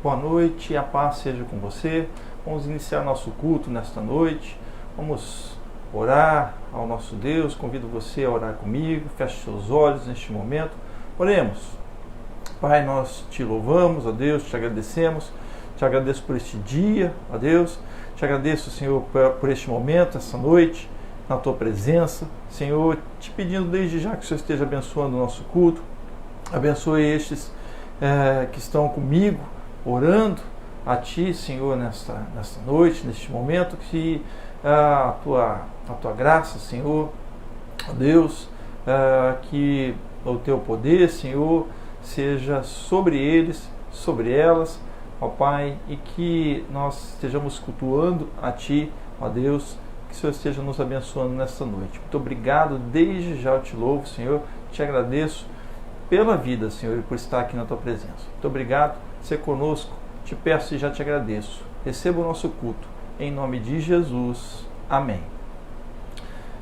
Boa noite, a paz seja com você. Vamos iniciar nosso culto nesta noite. Vamos orar ao nosso Deus. Convido você a orar comigo. Feche seus olhos neste momento. Oremos. Pai, nós te louvamos, ó Deus, te agradecemos. Te agradeço por este dia, ó Deus. Te agradeço, Senhor, por este momento, essa noite, na tua presença. Senhor, te pedindo desde já que o Senhor esteja abençoando o nosso culto. Abençoe estes que estão comigo, orando a Ti, Senhor, nesta noite, neste momento, que a tua graça, Senhor, ó Deus, que o Teu poder, Senhor, seja sobre eles, sobre elas, ó Pai, e que nós estejamos cultuando a Ti, ó Deus, que o Senhor esteja nos abençoando nesta noite. Muito obrigado, desde já eu te louvo, Senhor, te agradeço pela vida, Senhor, e por estar aqui na Tua presença. Muito obrigado, ser conosco, te peço e já te agradeço. Receba o nosso culto, em nome de Jesus. Amém.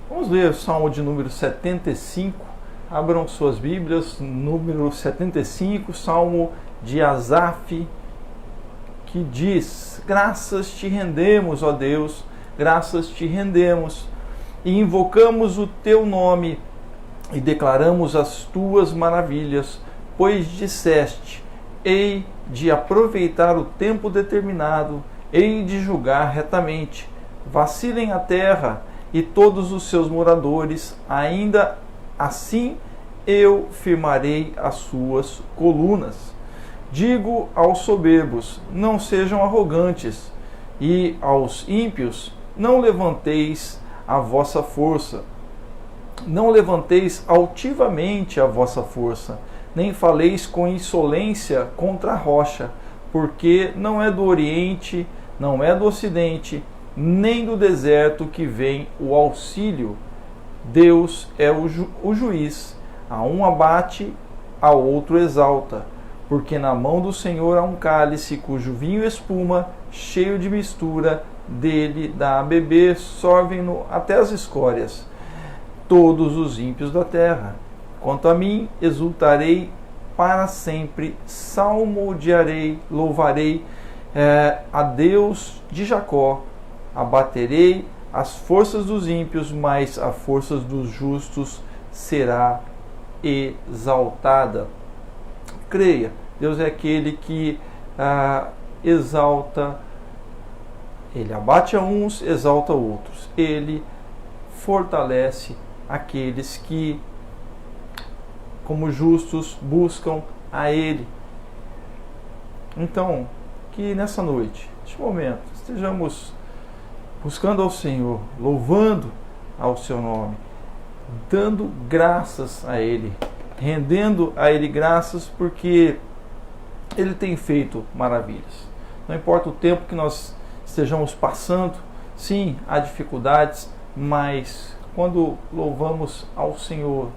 Vamos ler o Salmo de número 75. Abram suas Bíblias, número 75, Salmo de Asaf, que diz: graças te rendemos, ó Deus, graças te rendemos, e invocamos o teu nome, e declaramos as tuas maravilhas, pois disseste: hei de aproveitar o tempo determinado, hei de julgar retamente. Vacilem a terra e todos os seus moradores, ainda assim eu firmarei as suas colunas. Digo aos soberbos: não sejam arrogantes, e aos ímpios: não levanteis a vossa força. Não levanteis altivamente a vossa força, nem faleis com insolência contra a rocha, porque não é do Oriente, não é do Ocidente, nem do deserto que vem o auxílio. Deus é o juiz, a um abate, a outro exalta, porque na mão do Senhor há um cálice cujo vinho espuma, cheio de mistura, dele dá a beber, sorvem-no até as escórias todos os ímpios da terra. Quanto a mim, exultarei para sempre, salmodiarei, louvarei a Deus de Jacó. Abaterei as forças dos ímpios, mas a força dos justos será exaltada. Creia, Deus é aquele que exalta, Ele abate a uns, exalta outros. Ele fortalece aqueles que, como justos, buscam a Ele. Então, que nessa noite, neste momento, estejamos buscando ao Senhor, louvando ao Seu nome, dando graças a Ele, rendendo a Ele graças, porque Ele tem feito maravilhas. Não importa o tempo que nós estejamos passando, sim, há dificuldades, mas quando louvamos ao Senhor,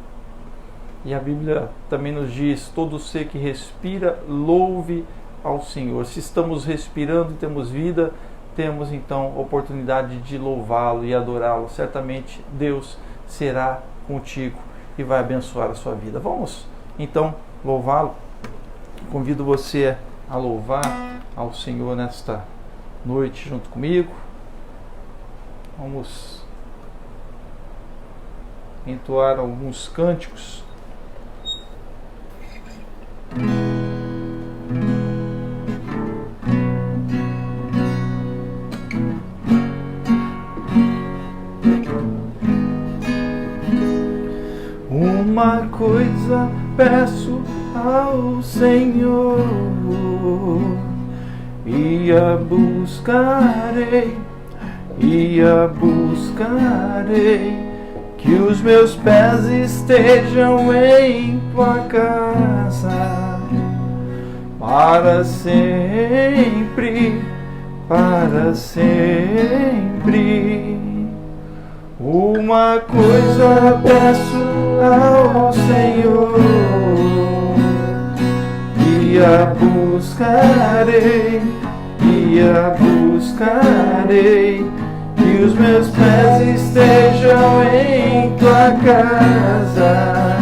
e a Bíblia também nos diz: todo ser que respira, louve ao Senhor. Se estamos respirando e temos vida, temos então oportunidade de louvá-lo e adorá-lo. Certamente Deus será contigo e vai abençoar a sua vida. Vamos então louvá-lo. Convido você a louvar ao Senhor nesta noite junto comigo. Vamos entoar alguns cânticos. Uma coisa peço ao Senhor, e a buscarei, que os meus pés estejam em tua casa, para sempre, para sempre. Uma coisa peço ao Senhor, e a buscarei, que os meus pés estejam em tua casa,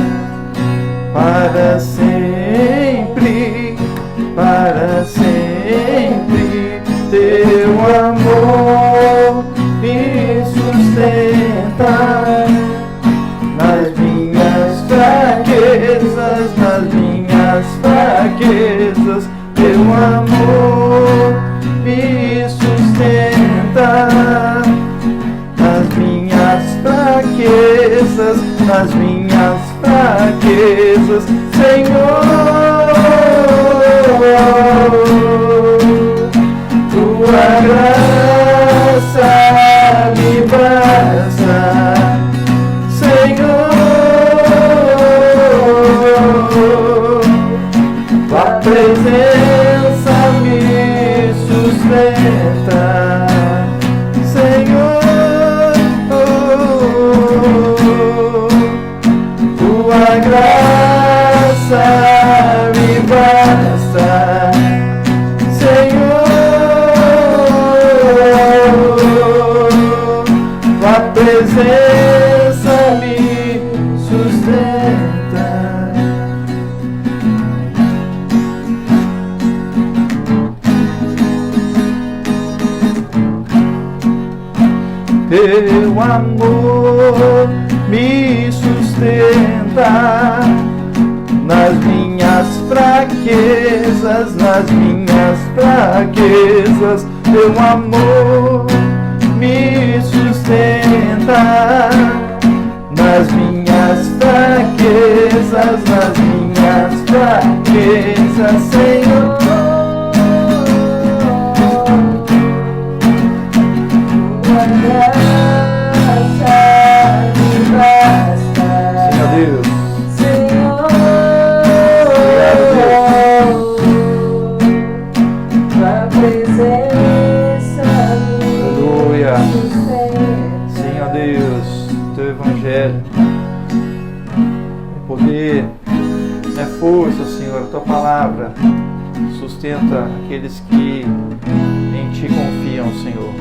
para sempre, para sempre. presença me sustenta, Senhor. Tua graça me basta, Senhor. Tua presença me sustenta. Teu amor me sustenta nas minhas fraquezas, teu amor me sustenta nas minhas fraquezas, Senhor. Força, Senhor, a tua palavra sustenta aqueles que em ti confiam, Senhor.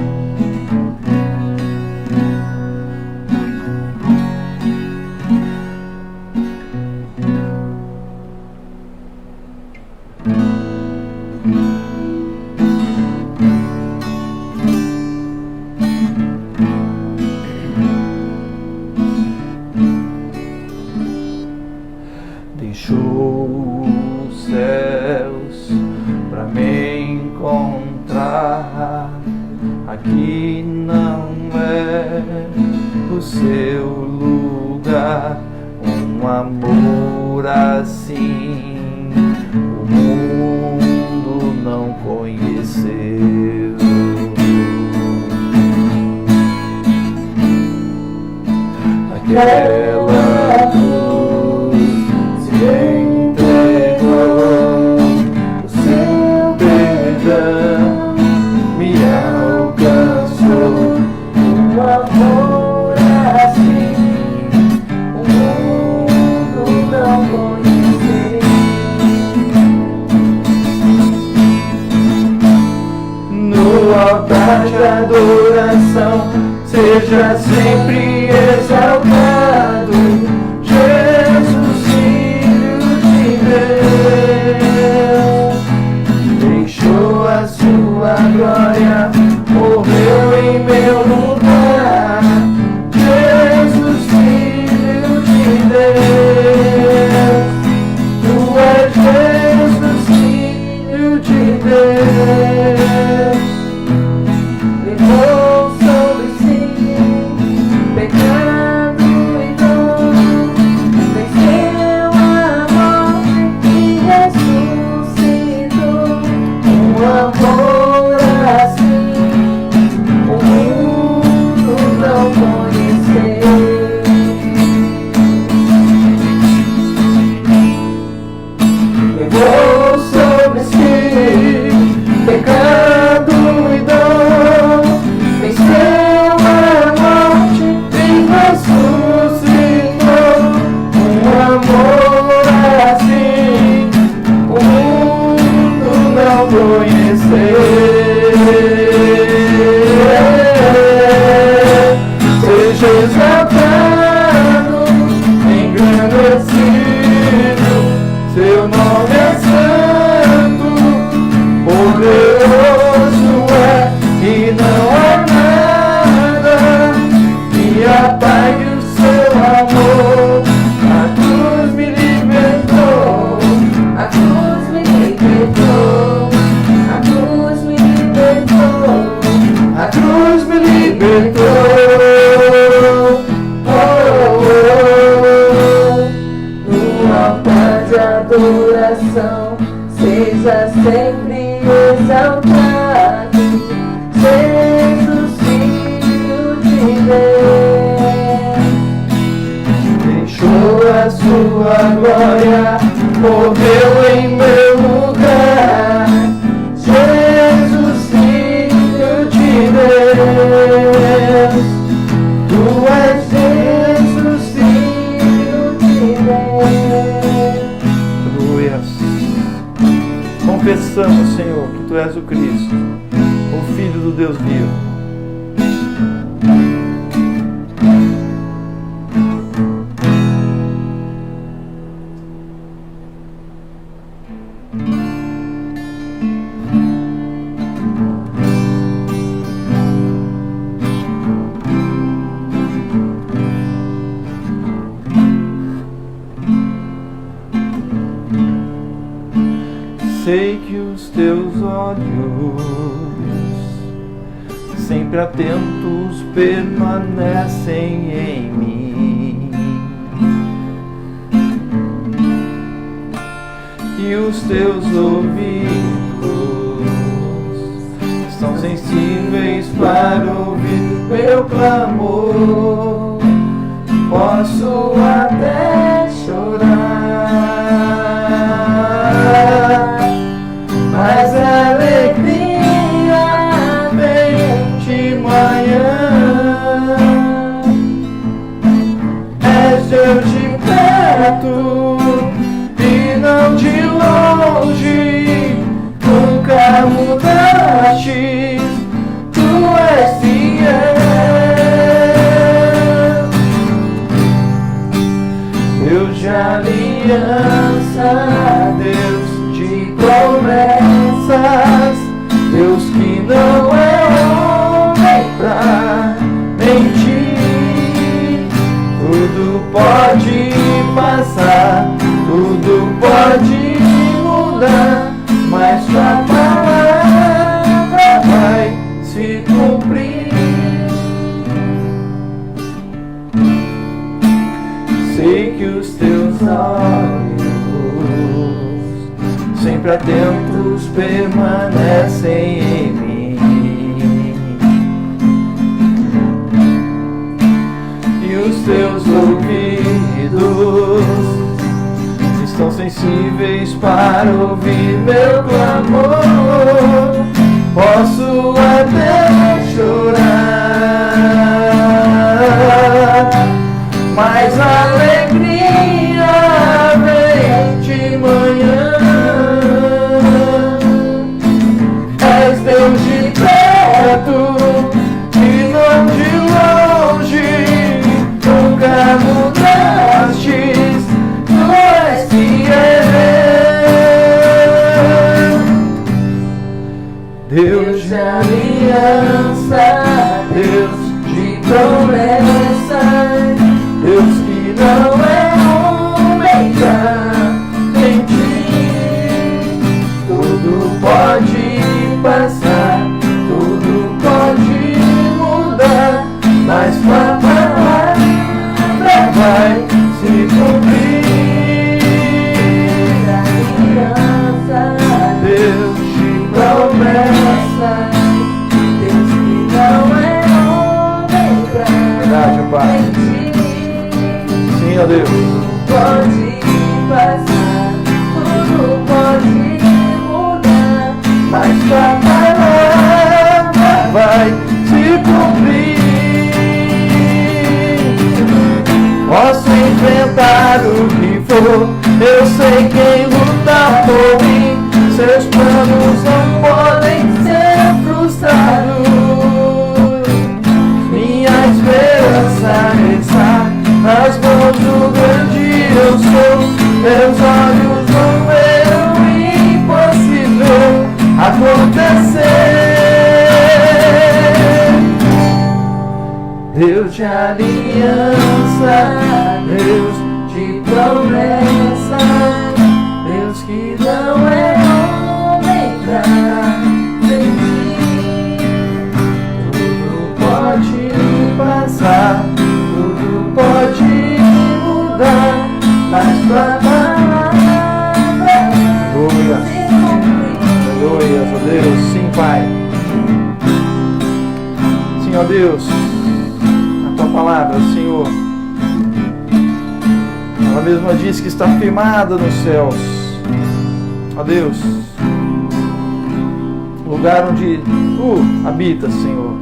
Deixou os céus pra me encontrar. Aqui não é o seu lugar. Um amor assim o mundo não conheceu. Aquela entregou, o seu perdão me alcançou. Um amor assim o mundo não conheceu. No altar de adoração seja sempre exaltado Jesus, deixou a sua glória, morreu em meu lugar. Jesus, Filho de Deus, tu és Jesus, Filho de Deus. Levou sobre si pecado e dor, venceu a morte e ressuscitou. Um amor assim o mundo não conheceu. Levou sobre si pecado e dor, venceu a morte e ressuscitou. Um amor assim o mundo não conheceu. Seja exaltado, engrandecido, seu nome é santo, poderoso é e não há nada que apague o seu amor. A cruz me libertou, a cruz me libertou, a cruz me libertou, a cruz me libertou. No altar de adoração seja sempre exaltado Jesus, Filho de Deus. Deixou a sua glória, morreu em meu lugar. confessamos, Senhor, que Tu és o Cristo, o Filho do Deus vivo. Sei que os teus olhos, sempre atentos, permanecem em mim, e os teus ouvidos estão sensíveis para ouvir meu clamor. Posso até chorar, mas a alegria vem de manhã. És Deus de perto e não de longe, nunca mudaste, Tu és fiel. Deus de aliança, Deus de promessas, Deus que não é homem pra mentir. Tudo pode passar, tudo pode mudar, mas Tua palavra vai se cumprir. Sei que os Teus olhos, sempre atentos, permanecem em mim, e os Teus ouvidos estão sensíveis para ouvir meu clamor. Posso até chorar, mas a alegria vem de manhã. És Deus de perto e não de longe, nunca mudaste, Tu és fiel. Deus de aliança, Deus de promessas, Deus que não é homem pra mentir. Tudo pode passar, tudo pode mudar, mas Tua palavra vai se cumprir. Aliança, Deus de promessas, Deus que não é homem pra mentir. Sim, ó Deus. Pode passar, tudo pode mudar, mas Tua palavra vai se cumprir. Posso enfrentar o que for, eu sei quem luta por mim. Seus planos não podem ser frustrados. Minha esperança está nas mãos do grande eu sou. Meus olhos vão ver o impossível acontecer. Deus de aliança, Deus de promessa, Deus que não é homem pra mentir. Tudo pode passar, tudo pode mudar, mas Tua palavra aleluia, aleluia, ó Deus, sim, Pai. Sim, ó Deus, a Tua palavra, Senhor, ela mesma diz que está firmada nos céus, ó Deus, lugar onde Tu habitas, Senhor.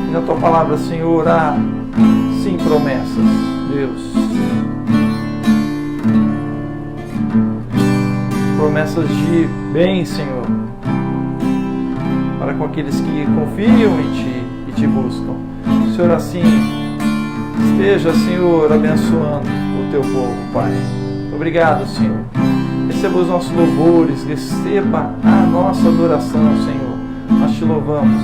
E na Tua palavra, Senhor, há sim promessas. promessas, Deus. Promessas de bem, Senhor, para com aqueles que confiam em Ti e Te buscam. Senhor, assim, esteja, Senhor, abençoando o Teu povo, Pai. Obrigado, Senhor. Receba os nossos louvores, receba a nossa adoração, Senhor. Nós Te louvamos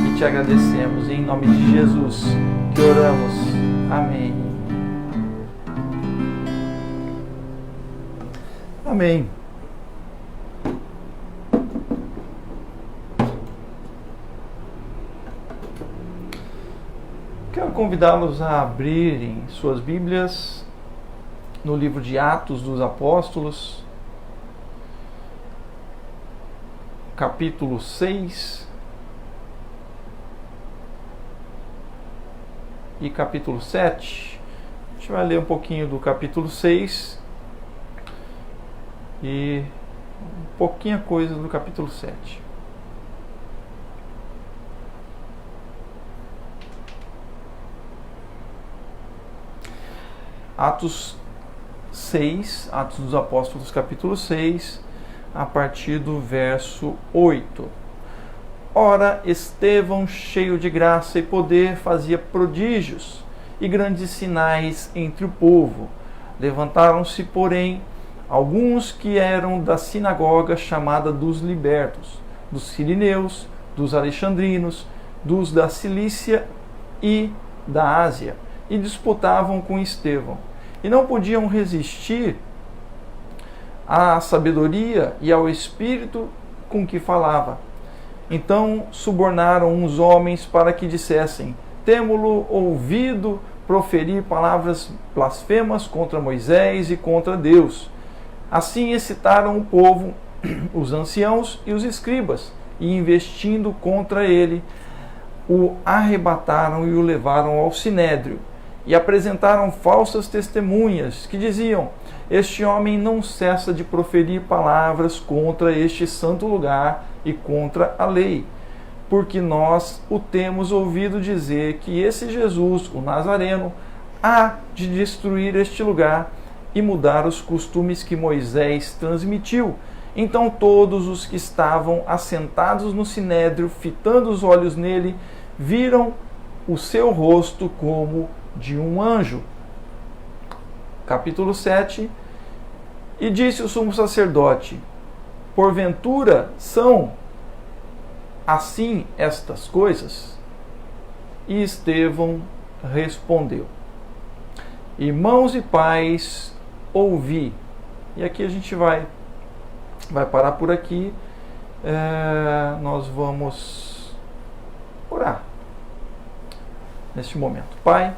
e Te agradecemos. Em nome de Jesus que oramos. Amém. Amém. Quero convidá-los a abrirem suas Bíblias no livro de Atos dos Apóstolos, capítulo 6 e capítulo 7. A gente vai ler um pouquinho do capítulo 6 e pouquinha coisa do capítulo 7. Atos 6, Atos dos Apóstolos, capítulo 6, a partir do verso 8. Ora, Estevão, cheio de graça e poder, fazia prodígios e grandes sinais entre o povo. Levantaram-se, porém, alguns que eram da sinagoga chamada dos libertos, dos sirineus, dos alexandrinos, dos da Cilícia e da Ásia, e disputavam com Estevão, e não podiam resistir à sabedoria e ao espírito com que falava. Então subornaram uns homens para que dissessem: temo-lo ouvido proferir palavras blasfemas contra Moisés e contra Deus. Assim excitaram o povo, os anciãos e os escribas, e investindo contra ele, o arrebataram e o levaram ao sinédrio. E apresentaram falsas testemunhas que diziam: este homem não cessa de proferir palavras contra este santo lugar e contra a lei, porque nós o temos ouvido dizer que esse Jesus, o Nazareno, há de destruir este lugar e mudar os costumes que Moisés transmitiu. Então todos os que estavam assentados no sinédrio, fitando os olhos nele, viram o seu rosto como de um anjo. Capítulo 7. E disse o sumo sacerdote: porventura são assim estas coisas? E Estevão respondeu: irmãos e pais, ouvi. E aqui a gente vai parar por aqui. Nós vamos orar neste momento. Pai,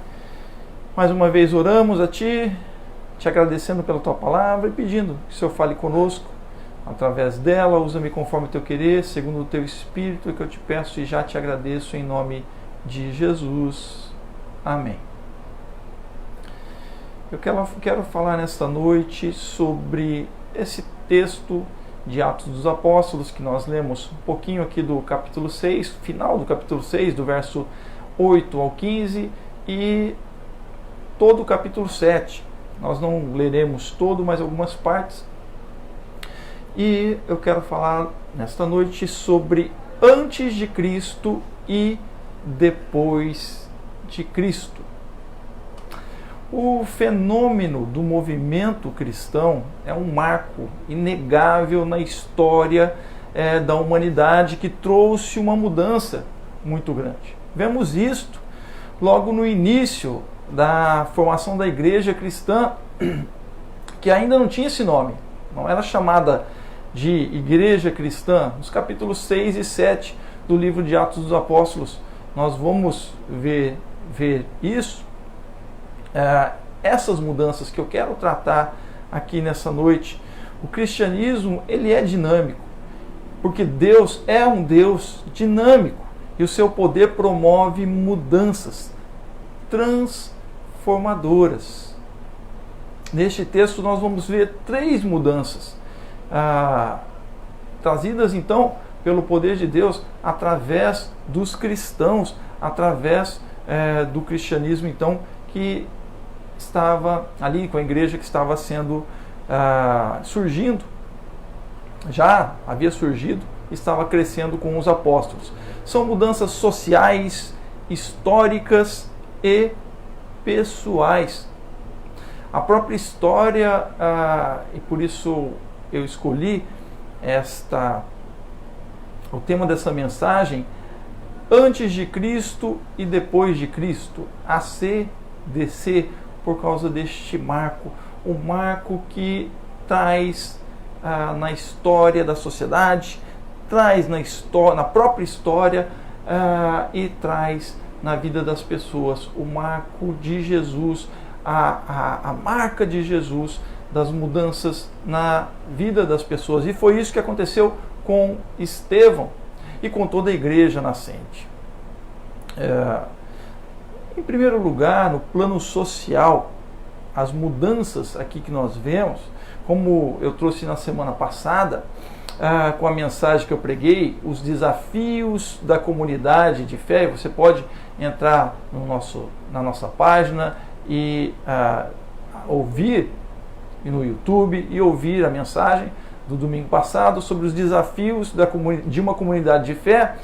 mais uma vez oramos a Ti, te agradecendo pela Tua palavra e pedindo que o Senhor fale conosco através dela. Usa-me conforme o Teu querer, segundo o Teu Espírito, que eu te peço e já te agradeço em nome de Jesus. Amém. Eu quero falar nesta noite sobre esse texto de Atos dos Apóstolos, que nós lemos um pouquinho aqui do capítulo 6, final do capítulo 6, do verso 8 ao 15, e todo o capítulo 7. Nós não leremos todo, mas algumas partes. E eu quero falar nesta noite sobre antes de Cristo e depois de Cristo. O fenômeno do movimento cristão é um marco inegável na história da humanidade, que trouxe uma mudança muito grande. Vemos isto logo no início da formação da igreja cristã, que ainda não tinha esse nome, não era chamada de igreja cristã. Nos capítulos 6 e 7 do livro de Atos dos Apóstolos, nós vamos ver isso, essas mudanças que eu quero tratar aqui nessa noite. O cristianismo, ele é dinâmico, porque Deus é um Deus dinâmico, e o seu poder promove mudanças transformadoras. Neste texto nós vamos ver 3 mudanças trazidas então pelo poder de Deus através dos cristãos, através do cristianismo então que estava ali, com a igreja que estava sendo surgindo, já havia surgido, estava crescendo com os apóstolos. São mudanças sociais, históricas e pessoais. A própria história, e por isso eu escolhi o tema dessa mensagem, antes de Cristo e depois de Cristo, ACDC, por causa deste marco, um marco que traz na história da sociedade, traz na própria história e traz na vida das pessoas o marco de Jesus, a marca de Jesus, das mudanças na vida das pessoas. E foi isso que aconteceu com Estevão e com toda a igreja nascente. Em primeiro lugar, no plano social, as mudanças aqui que nós vemos, como eu trouxe na semana passada, com a mensagem que eu preguei, os desafios da comunidade de fé. Você pode entrar na nossa página e ouvir no YouTube e ouvir a mensagem do domingo passado sobre os desafios de uma comunidade de fé.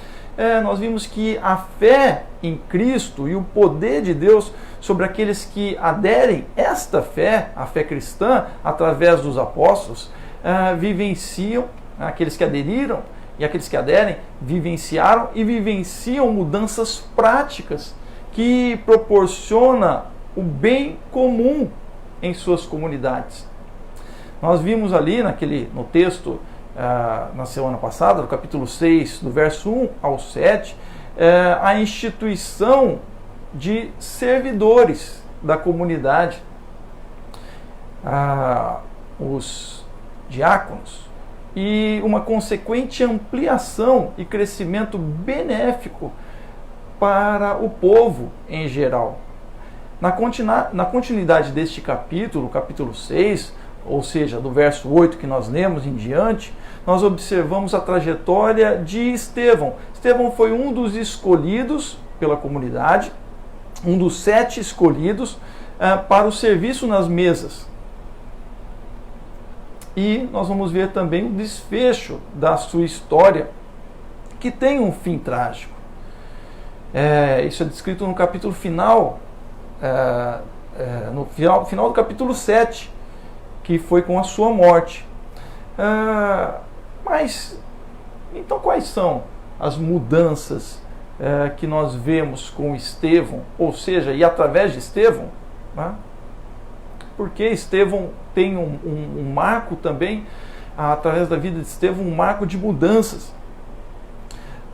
Nós vimos que a fé em Cristo e o poder de Deus sobre aqueles que aderem esta fé, a fé cristã, através dos apóstolos, vivenciam, aqueles que aderiram e aqueles que aderem, vivenciaram e vivenciam mudanças práticas que proporcionam o bem comum em suas comunidades. Nós vimos ali no texto na semana passada, no capítulo 6, do verso 1 ao 7, a instituição de servidores da comunidade, os diáconos, e uma consequente ampliação e crescimento benéfico para o povo em geral. Na continuidade deste capítulo, capítulo 6, ou seja, do verso 8 que nós lemos em diante, nós observamos a trajetória de Estevão. Estevão foi um dos escolhidos pela comunidade, um dos 7 escolhidos para o serviço nas mesas. E nós vamos ver também o desfecho da sua história, que tem um fim trágico. Isso é descrito no capítulo final, no final do capítulo 7, que foi com a sua morte. Mas, então, quais são as mudanças que nós vemos com Estevão, ou seja, e através de Estevão? Né? Porque Estevão tem um marco também, através da vida de Estevão, um marco de mudanças.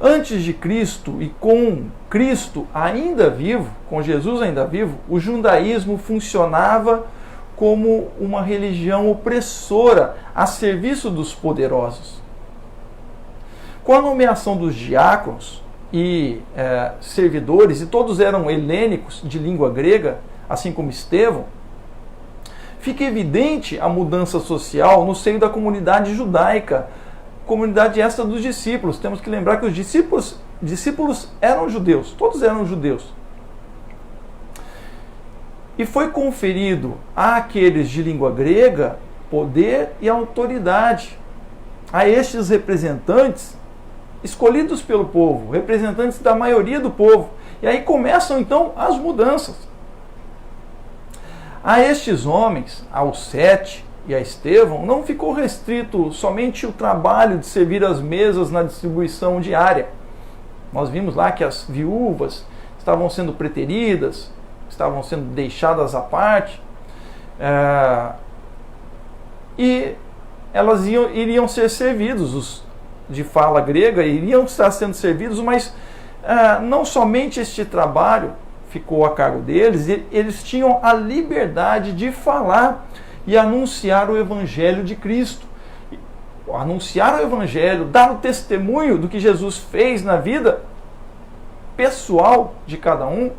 Antes de Cristo e com Cristo ainda vivo, com Jesus ainda vivo, o judaísmo funcionava como uma religião opressora a serviço dos poderosos. Com a nomeação dos diáconos e servidores, e todos eram helênicos de língua grega, assim como Estevão, fica evidente a mudança social no seio da comunidade judaica, comunidade essa dos discípulos. Temos que lembrar que os discípulos eram judeus, todos eram judeus. E foi conferido àqueles de língua grega poder e autoridade, a estes representantes escolhidos pelo povo, representantes da maioria do povo. E aí começam então as mudanças. A estes homens, aos 7 e a Estevão, não ficou restrito somente o trabalho de servir as mesas na distribuição diária. Nós vimos lá que as viúvas estavam sendo preteridas, estavam sendo deixadas à parte, e elas iriam ser servidos, os de fala grega iriam estar sendo servidos, mas não somente este trabalho ficou a cargo deles, eles tinham a liberdade de falar e anunciar o Evangelho de Cristo. Anunciar o Evangelho, dar o testemunho do que Jesus fez na vida pessoal de cada um,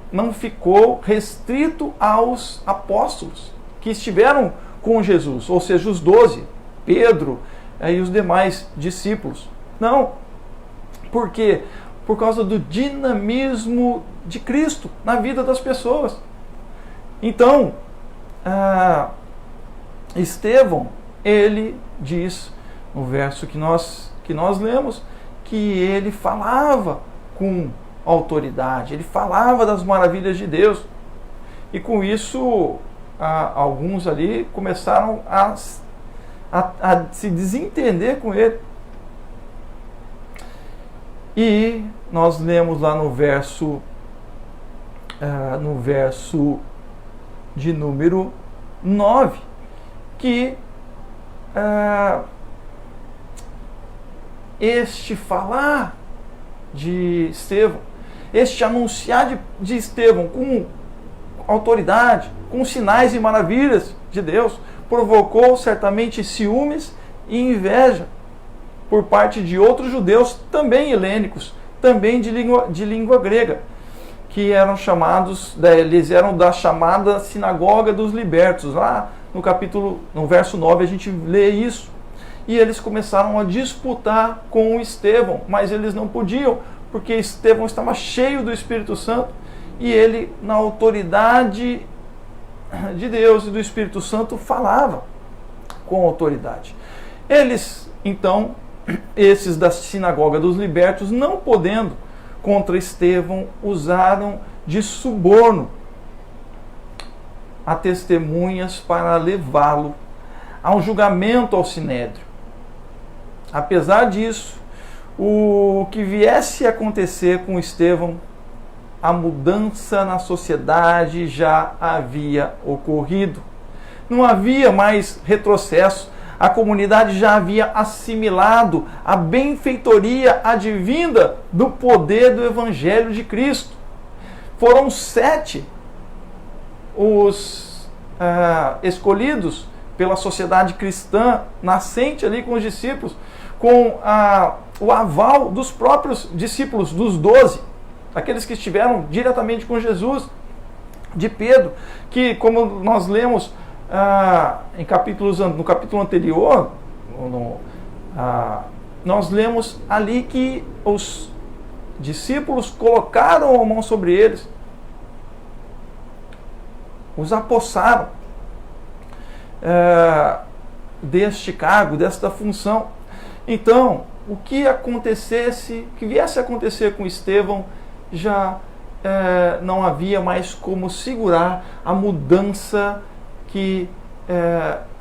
não ficou restrito aos apóstolos que estiveram com Jesus, ou seja, os 12, Pedro e os demais discípulos. Não, porque por causa do dinamismo de Cristo na vida das pessoas. Então, Estevão, ele diz no verso que nós lemos, que ele falava com autoridade, ele falava das maravilhas de Deus. E com isso, alguns ali começaram a se desentender com ele. E nós lemos lá no verso de número 9, que este falar de Estevão, este anunciar de Estevão com autoridade, com sinais e maravilhas de Deus, provocou certamente ciúmes e inveja por parte de outros judeus, também helênicos, também de língua grega, que eram chamados, eles eram da chamada sinagoga dos libertos. Lá no verso 9 a gente lê isso. E eles começaram a disputar com Estevão, mas eles não podiam, porque Estevão estava cheio do Espírito Santo e ele, na autoridade de Deus e do Espírito Santo, falava com autoridade. Eles, então, esses da sinagoga dos libertos, não podendo contra Estevão, usaram de suborno a testemunhas para levá-lo a um julgamento ao sinédrio. Apesar disso, o que viesse a acontecer com Estevão, a mudança na sociedade já havia ocorrido. Não havia mais retrocesso. A comunidade já havia assimilado a benfeitoria advinda do poder do Evangelho de Cristo. Foram 7 os escolhidos pela sociedade cristã nascente ali com os discípulos, com o aval dos próprios discípulos, dos 12, aqueles que estiveram diretamente com Jesus, de Pedro, que, como nós lemos no capítulo anterior, nós lemos ali que os discípulos colocaram a mão sobre eles, os apossaram deste cargo, desta função. Então, o que viesse a acontecer com Estevão, já não havia mais como segurar a mudança que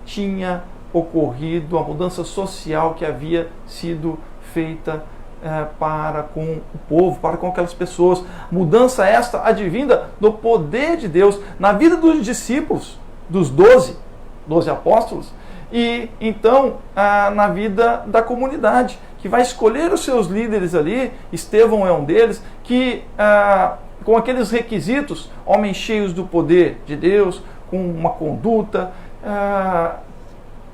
tinha ocorrido, a mudança social que havia sido feita para com o povo, para com aquelas pessoas. Mudança esta advinda do poder de Deus na vida dos discípulos, dos 12 apóstolos, e então na vida da comunidade, que vai escolher os seus líderes ali. Estevão é um deles, que com aqueles requisitos, homens cheios do poder de Deus, com uma conduta,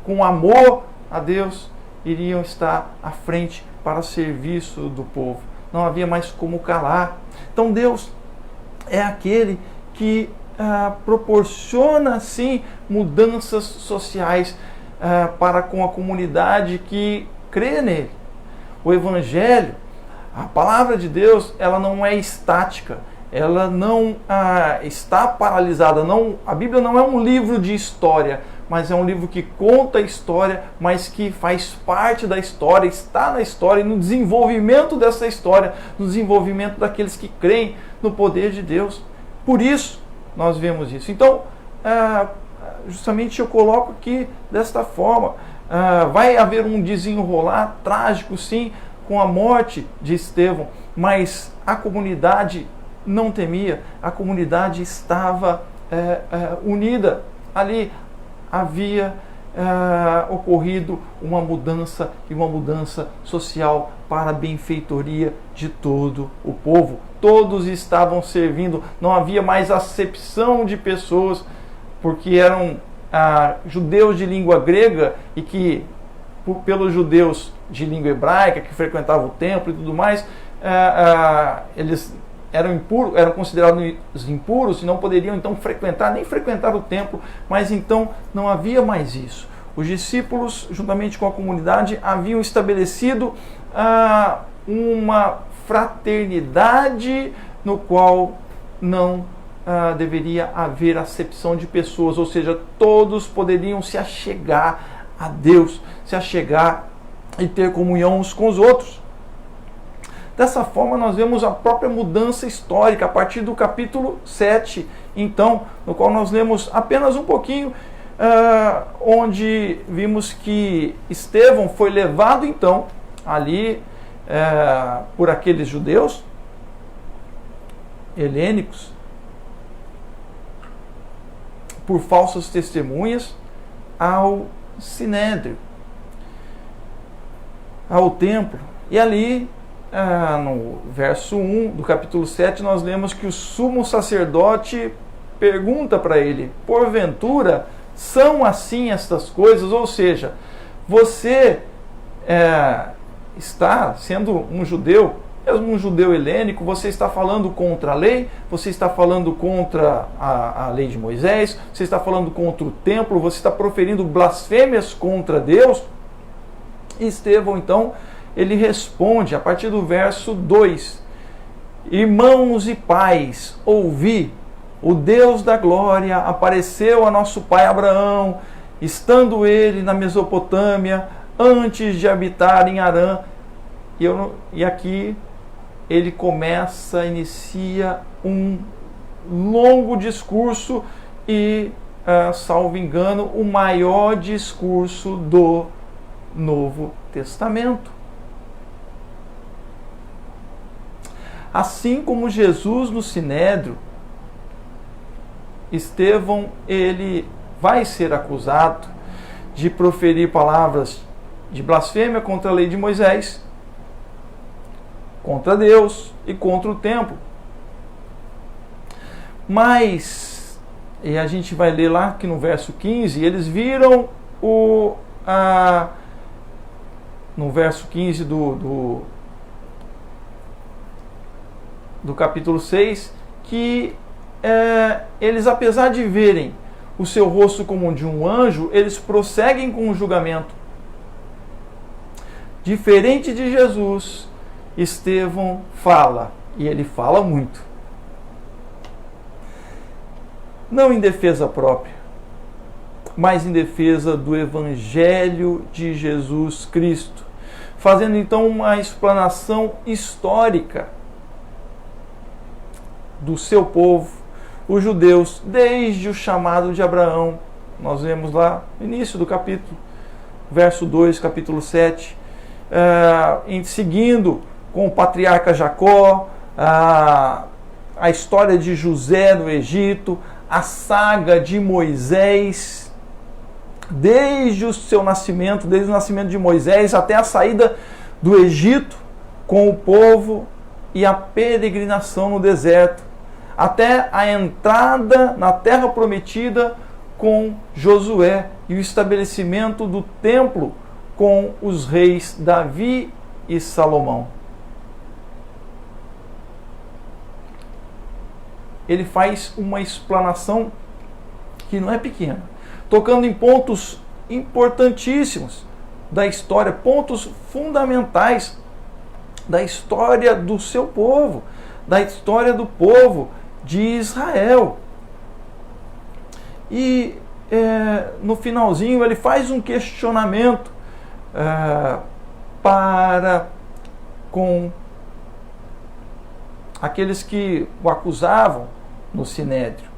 com amor a Deus, iriam estar à frente para serviço do povo. Não havia mais como calar. Então Deus é aquele que proporciona, sim, mudanças sociais para com a comunidade que crê nele. O Evangelho, a palavra de Deus, ela não é estática, ela não está paralisada. A Bíblia não é um livro de história, mas é um livro que conta a história, mas que faz parte da história, está na história e no desenvolvimento dessa história, no desenvolvimento daqueles que creem no poder de Deus. Por isso, nós vemos isso. Então, justamente eu coloco aqui desta forma. Vai haver um desenrolar trágico, sim, com a morte de Estevão, mas a comunidade não temia, a comunidade estava unida. Ali havia ocorrido uma mudança, e uma mudança social para a benfeitoria de todo o povo. Todos estavam servindo, não havia mais acepção de pessoas, porque eram judeus de língua grega e que, pelos judeus de língua hebraica, que frequentavam o templo e tudo mais, eles eram considerados impuros e não poderiam então nem frequentar o templo. Mas então não havia mais isso. Os discípulos, juntamente com a comunidade, haviam estabelecido uma fraternidade no qual não deveria haver acepção de pessoas, ou seja, todos poderiam se achegar a Deus, se achegar e ter comunhão uns com os outros. Dessa forma, nós vemos a própria mudança histórica a partir do capítulo 7, então, no qual nós lemos apenas um pouquinho, onde vimos que Estevão foi levado, então, ali por aqueles judeus helênicos, por falsas testemunhas, ao Sinédrio, ao templo. E ali, no verso 1 do capítulo 7, nós lemos que o sumo sacerdote pergunta para ele: porventura são assim estas coisas? Ou seja, você está sendo um judeu, mesmo um judeu helênico, você está falando contra a lei, você está falando contra a lei de Moisés, você está falando contra o templo, você está proferindo blasfêmias contra Deus. E Estevão, então, ele responde a partir do verso 2: irmãos e pais, ouvi, o Deus da glória apareceu a nosso pai Abraão, estando ele na Mesopotâmia, antes de habitar em Harã. E aqui ele inicia um longo discurso e, salvo engano, o maior discurso do Novo Testamento. Assim como Jesus no Sinédrio, Estevão, ele vai ser acusado de proferir palavras de blasfêmia contra a lei de Moisés, contra Deus e contra o templo. Mas, e a gente vai ler lá que no verso 15, eles viram no verso 15 do capítulo 6, que eles, apesar de verem o seu rosto como de um anjo, eles prosseguem com o julgamento. Diferente de Jesus, Estevão fala, e ele fala muito. Não em defesa própria, mas em defesa do Evangelho de Jesus Cristo, fazendo então uma explanação histórica do seu povo, os judeus, desde o chamado de Abraão. Nós vemos lá no início do capítulo, verso 2, capítulo 7, seguindo com o patriarca Jacó, a história de José no Egito, a saga de Moisés, desde o seu nascimento, desde o nascimento de Moisés até a saída do Egito com o povo e a peregrinação no deserto, até a entrada na terra prometida com Josué e o estabelecimento do templo com os reis Davi e Salomão. Ele faz uma explanação que não é pequena, tocando em pontos importantíssimos da história, pontos fundamentais da história do seu povo, da história do povo de Israel. E no finalzinho ele faz um questionamento para com aqueles que o acusavam no Sinédrio,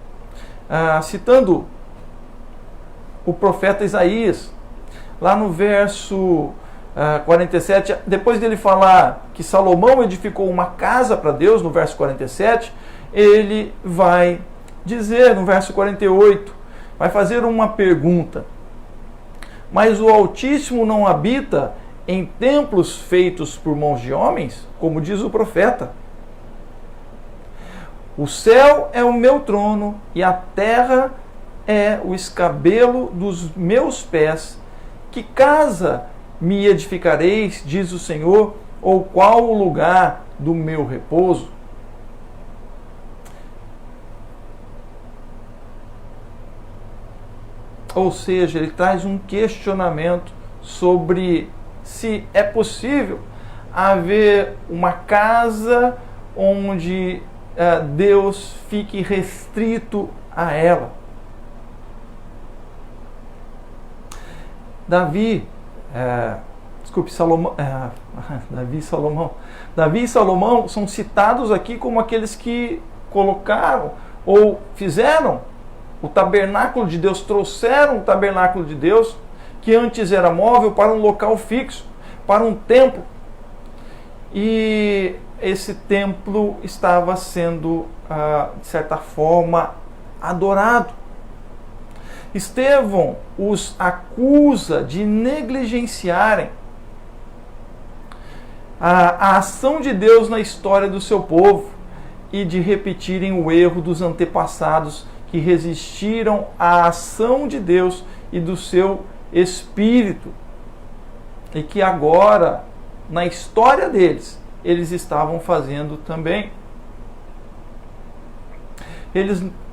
citando o profeta Isaías, lá no verso 47, depois dele falar que Salomão edificou uma casa para Deus, no verso 47, ele vai dizer no verso 48, vai fazer uma pergunta: mas o Altíssimo não habita em templos feitos por mãos de homens, como diz o profeta? O céu é o meu trono e a terra é o escabelo dos meus pés. Que casa me edificareis, diz o Senhor, ou qual o lugar do meu repouso? Ou seja, ele traz um questionamento sobre se é possível haver uma casa onde Deus fique restrito a ela. Davi e Salomão são citados aqui como aqueles que colocaram ou fizeram o tabernáculo de Deus, trouxeram o tabernáculo de Deus, que antes era móvel, para um local fixo, para um templo. E esse templo estava sendo, de certa forma, adorado. Estevão os acusa de negligenciarem a ação de Deus na história do seu povo e de repetirem o erro dos antepassados que resistiram à ação de Deus e do seu Espírito, e que agora, na história deles, eles estavam fazendo também.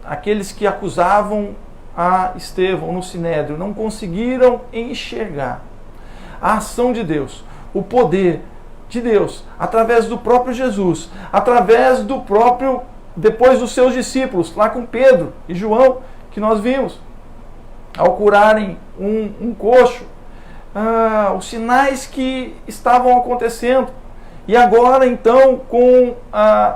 Aqueles que acusavam a Estevão no Sinédrio não conseguiram enxergar a ação de Deus, o poder de Deus, através do próprio Jesus, através do próprio, depois dos seus discípulos, lá com Pedro e João, que nós vimos, ao curarem um coxo, os sinais que estavam acontecendo. E agora, então, com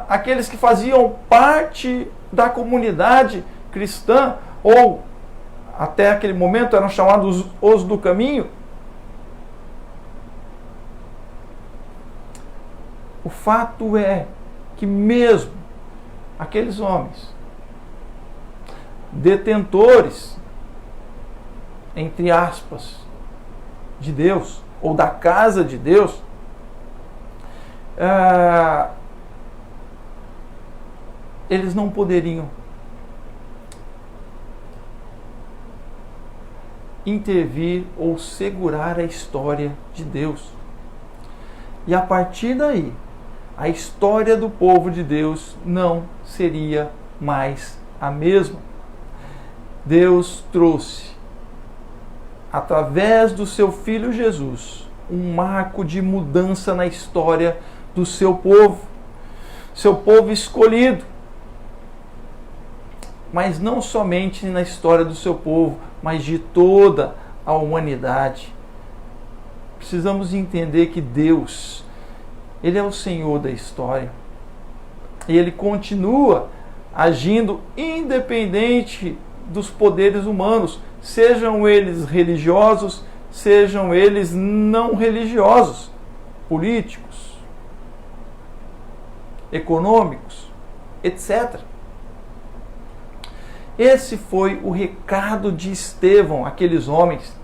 aqueles que faziam parte da comunidade cristã, ou até aquele momento eram chamados os do caminho, o fato é que mesmo aqueles homens, detentores, entre aspas, de Deus, ou da casa de Deus, eles não poderiam intervir ou segurar a história de Deus. E a partir daí, a história do povo de Deus não seria mais a mesma. Deus trouxe, através do seu Filho Jesus, um marco de mudança na história do seu povo escolhido. Mas não somente na história do seu povo, mas de toda a humanidade. Precisamos entender que Deus, Ele é o Senhor da história. E Ele continua agindo independente dos poderes humanos, sejam eles religiosos, sejam eles não religiosos, políticos, econômicos, etc. Esse foi o recado de Estevão, aqueles homens.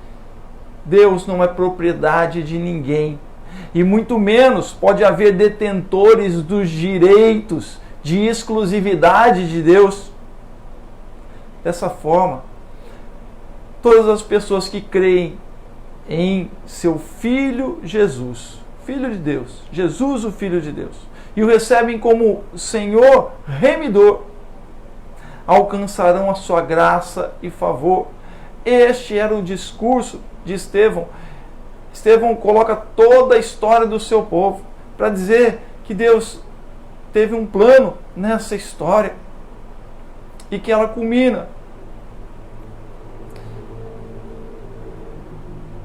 Deus não é propriedade de ninguém, e muito menos pode haver detentores dos direitos de exclusividade de Deus. Dessa forma, todas as pessoas que creem em seu Filho Jesus, Filho de Deus, Jesus o Filho de Deus, e o recebem como Senhor remidor, alcançarão a sua graça e favor. Este era o discurso de Estevão. Estevão coloca toda a história do seu povo para dizer que Deus teve um plano nessa história e que ela culmina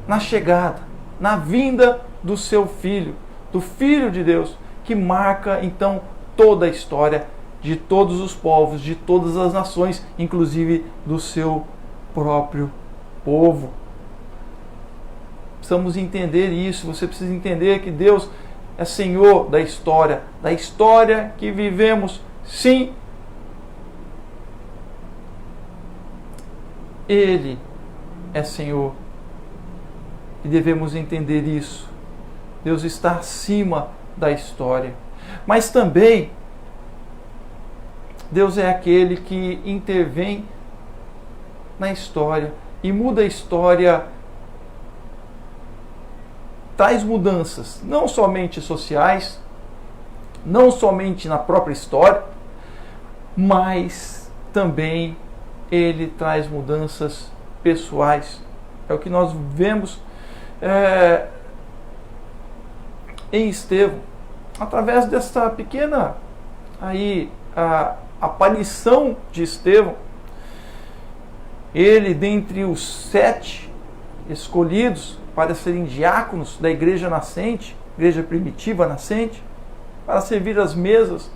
na chegada, na vinda do seu Filho, do Filho de Deus, que marca então toda a história de todos os povos, de todas as nações, inclusive do seu próprio povo. Precisamos entender isso. Você precisa entender que Deus é Senhor da história que vivemos. Sim, Ele é Senhor e devemos entender isso. Deus está acima da história, mas também Deus é aquele que intervém na história e muda a história, traz mudanças, não somente sociais, não somente na própria história, mas também Ele traz mudanças pessoais. É o que nós vemos em Estevão, através desta pequena a aparição de Estevão. Ele, dentre os 7 escolhidos para serem diáconos da igreja nascente, igreja primitiva nascente, para servir as mesas,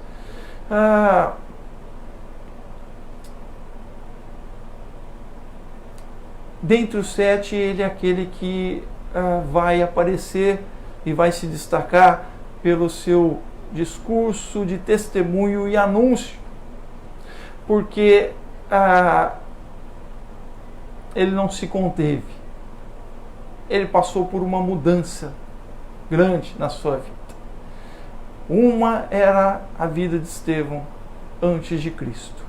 dentre os 7, ele é aquele que vai aparecer e vai se destacar pelo seu discurso de testemunho e anúncio, porque ele não se conteve. Ele passou por uma mudança grande na sua vida. Uma era a vida de Estevão antes de Cristo,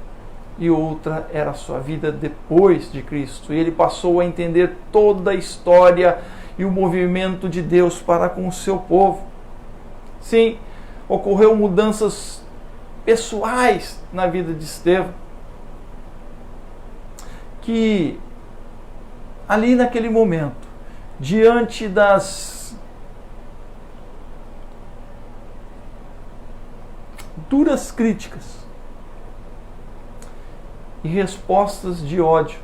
e outra era a sua vida depois de Cristo. E ele passou a entender toda a história e o movimento de Deus para com o seu povo. Sim, ocorreu mudanças pessoais na vida de Estevão, que ali naquele momento, diante das duras críticas e respostas de ódio,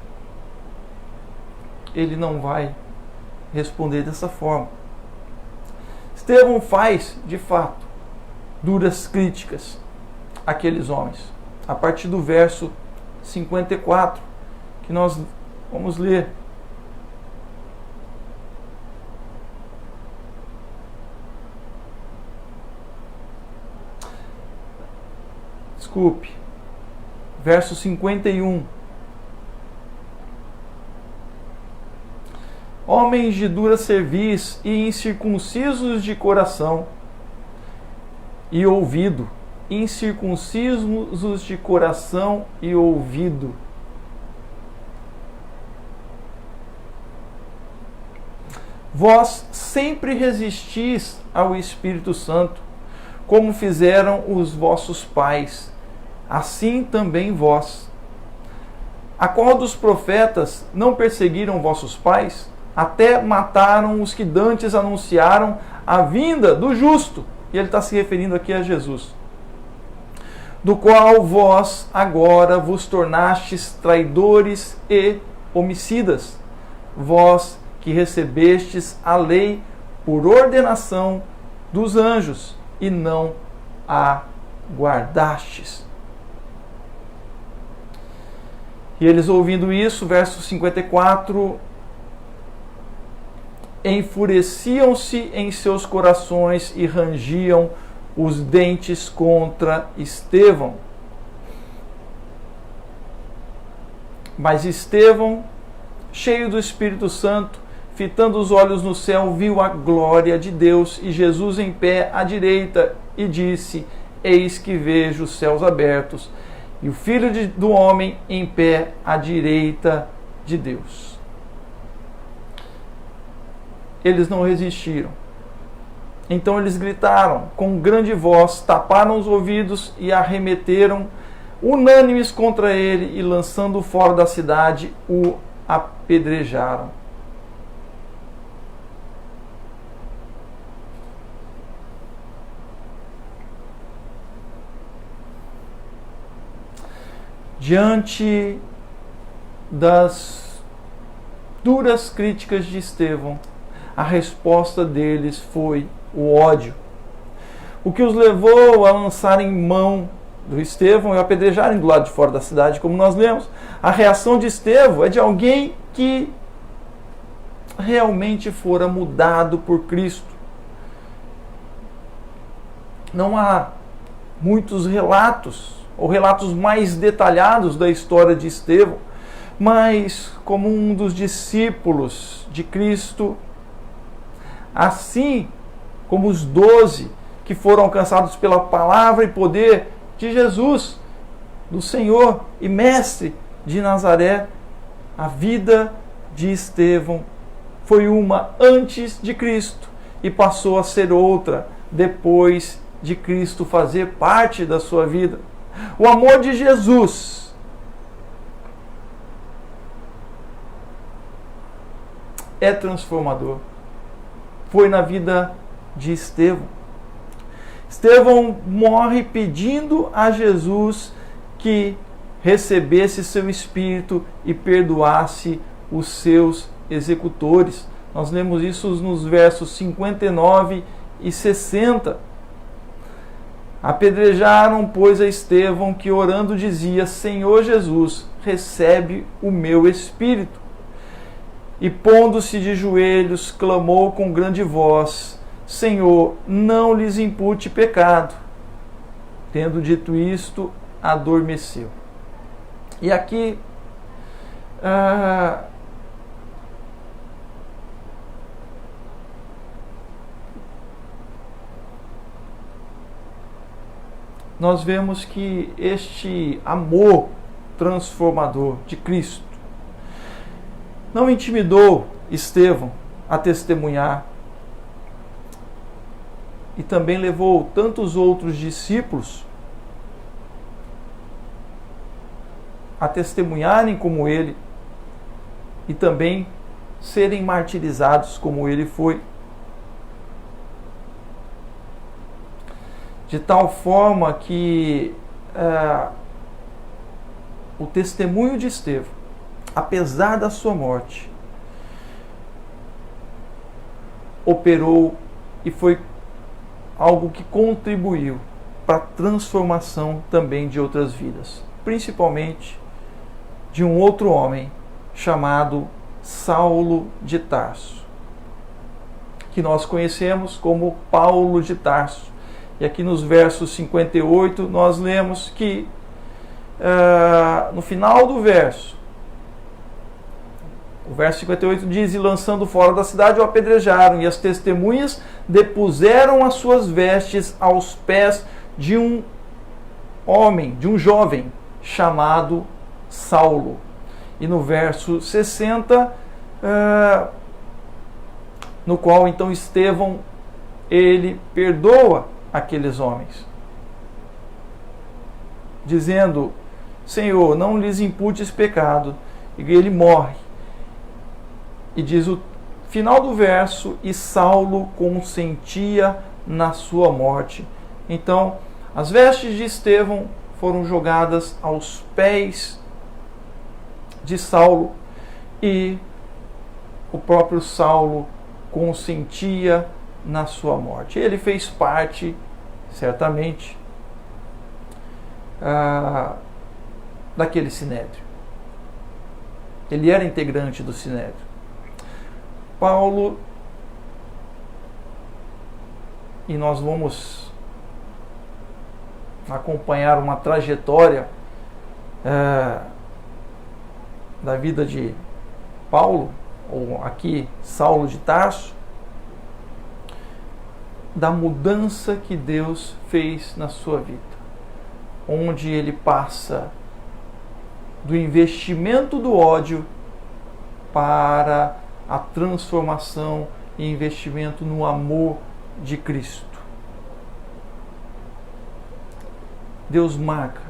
ele não vai responder dessa forma. Estevão faz, de fato, duras críticas àqueles homens. A partir do verso 54, que nós vamos ler. Desculpe. Verso 51. Homens de dura cerviz e incircuncisos de coração e ouvido, incircuncisos de coração e ouvido. Vós sempre resistis ao Espírito Santo, como fizeram os vossos pais, assim também vós. A qual dos profetas não perseguiram vossos pais? Até mataram os que dantes anunciaram a vinda do justo. E ele está se referindo aqui a Jesus. Do qual vós agora vos tornastes traidores e homicidas. Vós que recebestes a lei por ordenação dos anjos e não a guardastes. E eles, ouvindo isso, verso 54, enfureciam-se em seus corações e rangiam os dentes contra Estevão. Mas Estevão, cheio do Espírito Santo, fitando os olhos no céu, viu a glória de Deus e Jesus em pé à direita, e disse: Eis que vejo os céus abertos e o Filho do Homem em pé à direita de Deus. Eles não resistiram. Então eles gritaram com grande voz, taparam os ouvidos e arremeteram unânimes contra ele, e lançando-o fora da cidade, o apedrejaram. Diante das duras críticas de Estevão, a resposta deles foi o ódio, o que os levou a lançarem mão do Estevão e apedrejarem do lado de fora da cidade, como nós lemos. A reação de Estevão é de alguém que realmente fora mudado por Cristo. Não há muitos relatos, ou relatos mais detalhados da história de Estevão, mas como um dos discípulos de Cristo, assim como os 12 que foram alcançados pela palavra e poder de Jesus, do Senhor e Mestre de Nazaré, a vida de Estevão foi uma antes de Cristo e passou a ser outra depois de Cristo fazer parte da sua vida. O amor de Jesus é transformador. Foi na vida de Estevão. Estevão morre pedindo a Jesus que recebesse seu espírito e perdoasse os seus executores. Nós lemos isso nos versos 59 e 60. Apedrejaram, pois, a Estevão, que orando dizia: Senhor Jesus, recebe o meu espírito. E pondo-se de joelhos, clamou com grande voz: Senhor, não lhes impute pecado. Tendo dito isto, adormeceu. E aqui nós vemos que este amor transformador de Cristo não intimidou Estevão a testemunhar, e também levou tantos outros discípulos a testemunharem como ele e também serem martirizados como ele foi. De tal forma que o testemunho de Estevão, apesar da sua morte, operou e foi algo que contribuiu para a transformação também de outras vidas, principalmente de um outro homem chamado Saulo de Tarso, que nós conhecemos como Paulo de Tarso. E aqui nos versos 58 nós lemos que no final do verso, o verso 58 diz: E lançando fora da cidade o apedrejaram, e as testemunhas depuseram as suas vestes aos pés de um homem, de um jovem chamado Saulo. E no verso 60, no qual então Estevão, ele perdoa aqueles homens, dizendo: Senhor, não lhes imputes pecado. E ele morre. E diz o final do verso: e Saulo consentia na sua morte. Então, as vestes de Estevão foram jogadas aos pés de Saulo, e o próprio Saulo consentia na sua morte. Ele fez parte, certamente, daquele sinédrio. Ele era integrante do sinédrio. Paulo, e nós vamos acompanhar uma trajetória da vida de Paulo, ou aqui Saulo de Tarso, da mudança que Deus fez na sua vida, onde ele passa do investimento do ódio para a transformação e investimento no amor de Cristo. Deus marca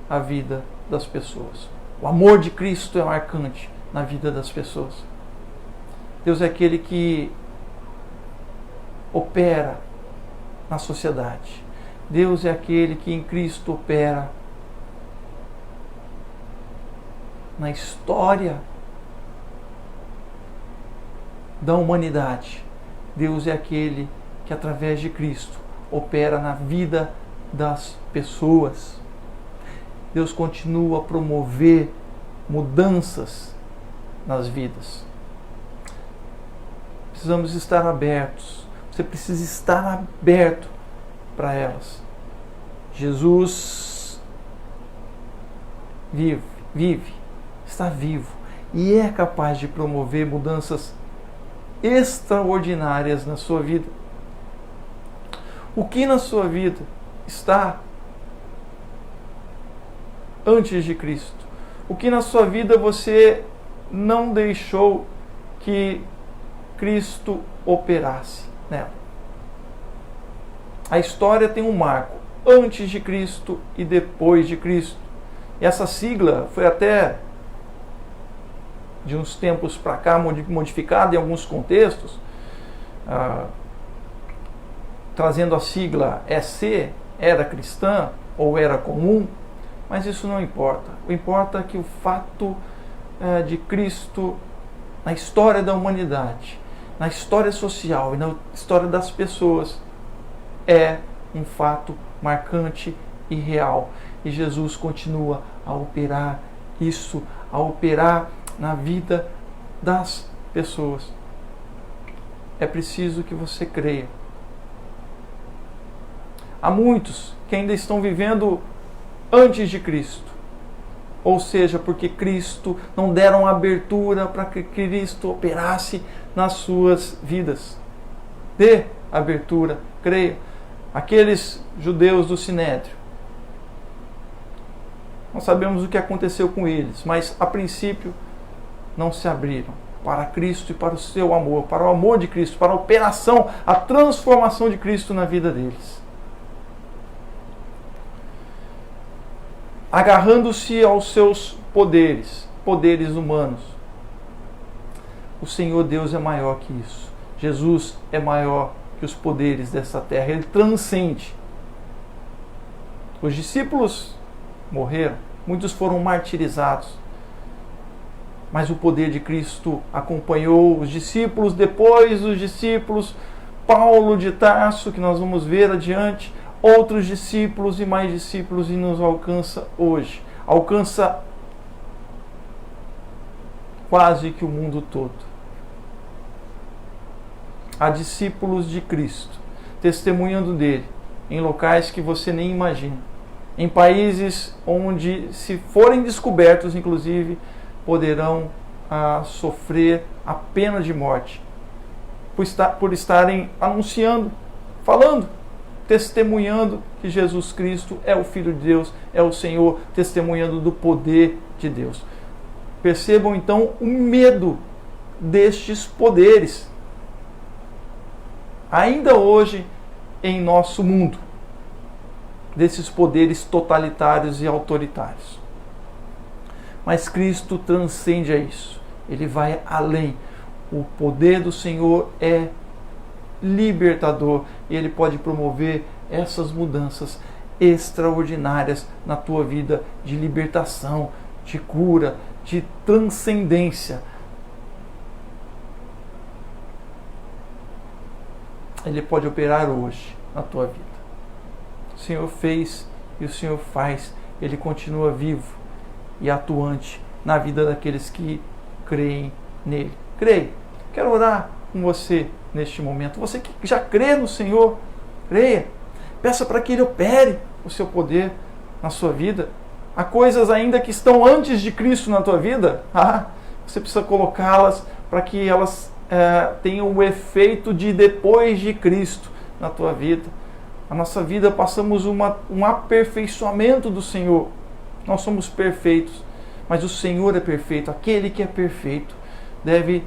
a vida das pessoas. O amor de Cristo é marcante na vida das pessoas. Deus é aquele que opera na sociedade. Deus é aquele que em Cristo opera na história da humanidade. Deus é aquele que através de Cristo opera na vida das pessoas. Deus continua a promover mudanças nas vidas. Precisamos estar abertos. Você precisa estar aberto para elas. Jesus vive, está vivo e é capaz de promover mudanças extraordinárias na sua vida. O que na sua vida está antes de Cristo? O que na sua vida você não deixou que Cristo operasse nela? A história tem um marco antes de Cristo e depois de Cristo. E essa sigla foi até de uns tempos para cá modificada em alguns contextos. trazendo a sigla EC, era cristã ou era comum, mas isso não importa. O importa é que o fato de Cristo na história da humanidade, na história social e na história das pessoas é um fato marcante e real. E Jesus continua a operar isso, a operar na vida das pessoas. É preciso que você creia. Há muitos que ainda estão vivendo antes de Cristo. Ou seja, porque Cristo não deram abertura para que Cristo operasse nas suas vidas. Dê abertura, creia. Aqueles judeus do Sinédrio, não sabemos o que aconteceu com eles, mas a princípio não se abriram para Cristo e para o seu amor, para o amor de Cristo, para a operação, a transformação de Cristo na vida deles. Agarrando-se aos seus poderes humanos. O Senhor Deus é maior que isso. Jesus é maior que os poderes dessa terra. Ele transcende. Os discípulos morreram, muitos foram martirizados, mas o poder de Cristo acompanhou os discípulos. Depois dos discípulos, Paulo de Tarso, que nós vamos ver adiante, outros discípulos e mais discípulos, e nos alcança hoje. Alcança quase que o mundo todo. Há discípulos de Cristo testemunhando dele em locais que você nem imagina. Em países onde, se forem descobertos, inclusive, poderão sofrer a pena de morte por estarem anunciando, falando, testemunhando que Jesus Cristo é o Filho de Deus, é o Senhor, testemunhando do poder de Deus. Percebam então o medo destes poderes, ainda hoje em nosso mundo, desses poderes totalitários e autoritários. Mas Cristo transcende a isso. Ele vai além. O poder do Senhor é libertador e Ele pode promover essas mudanças extraordinárias na tua vida, de libertação, de cura, de transcendência. Ele pode operar hoje na tua vida. O Senhor fez e o Senhor faz. Ele continua vivo e atuante na vida daqueles que creem nele. Creia. Quero orar com você neste momento. Você que já crê no Senhor, creia. Peça para que Ele opere o seu poder na sua vida. Há coisas ainda que estão antes de Cristo na tua vida. Você precisa colocá-las para que elas tenham o efeito de depois de Cristo na tua vida. A nossa vida passamos um aperfeiçoamento do Senhor. Nós somos perfeitos, mas o Senhor é perfeito. Aquele que é perfeito deve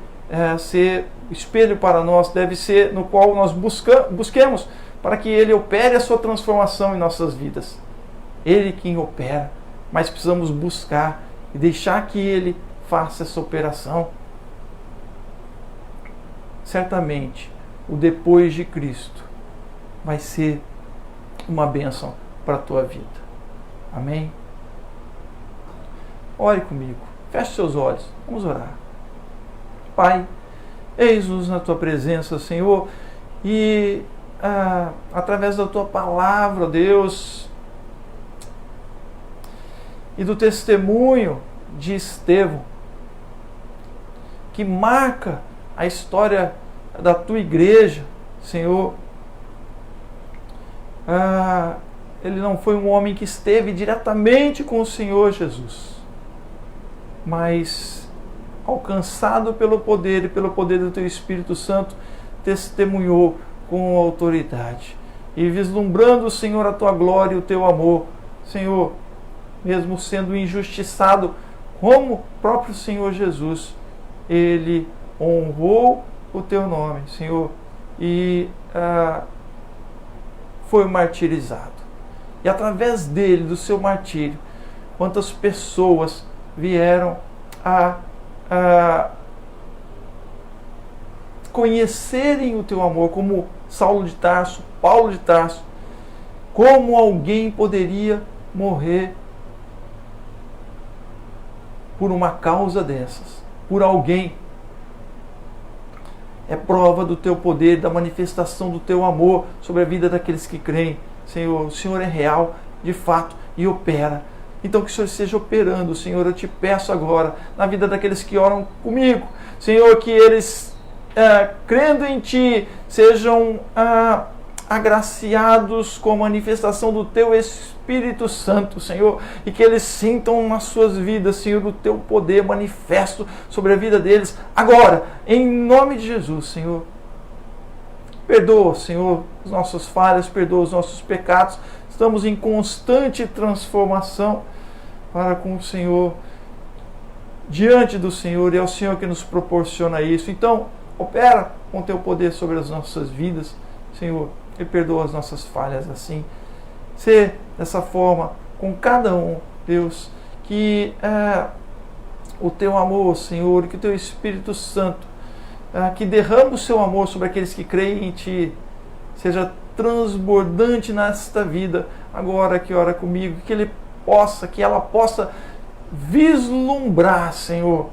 ser espelho para nós, deve ser no qual nós busquemos para que Ele opere a sua transformação em nossas vidas. Ele quem opera, mas precisamos buscar e deixar que Ele faça essa operação. Certamente, o depois de Cristo vai ser uma bênção para a tua vida. Amém? Ore comigo. Feche seus olhos. Vamos orar. Pai, eis-nos na tua presença, Senhor, e através da tua palavra, Deus, e do testemunho de Estevão, que marca a história da tua igreja, Senhor. Ele não foi um homem que esteve diretamente com o Senhor Jesus, mas alcançado pelo poder e pelo poder do teu Espírito Santo, testemunhou com autoridade. E vislumbrando, Senhor, a tua glória e o teu amor, Senhor, mesmo sendo injustiçado, como o próprio Senhor Jesus, Ele honrou o teu nome, Senhor, e foi martirizado. E através dele, do seu martírio, quantas pessoas vieram a conhecerem o teu amor, como Saulo de Tarso, Paulo de Tarso. Como alguém poderia morrer por uma causa dessas? Por alguém. É prova do teu poder, da manifestação do teu amor sobre a vida daqueles que creem. Senhor, o Senhor é real, de fato, e opera. Então que o Senhor esteja operando, Senhor, eu te peço agora, na vida daqueles que oram comigo. Senhor, que eles, crendo em Ti, sejam agraciados com a manifestação do Teu Espírito Santo, Senhor, e que eles sintam nas suas vidas, Senhor, o Teu poder manifesto sobre a vida deles, agora, em nome de Jesus, Senhor. Perdoa, Senhor, as nossas falhas, perdoa os nossos pecados, estamos em constante transformação para com o Senhor, diante do Senhor, e é o Senhor que nos proporciona isso. Então, opera com o Teu poder sobre as nossas vidas, Senhor, e perdoa as nossas falhas assim. Ser dessa forma com cada um, Deus, que o Teu amor, Senhor, que o Teu Espírito Santo, que derrama o Seu amor sobre aqueles que creem em Ti, seja transbordante nesta vida, agora que ora comigo, que ela possa vislumbrar, Senhor,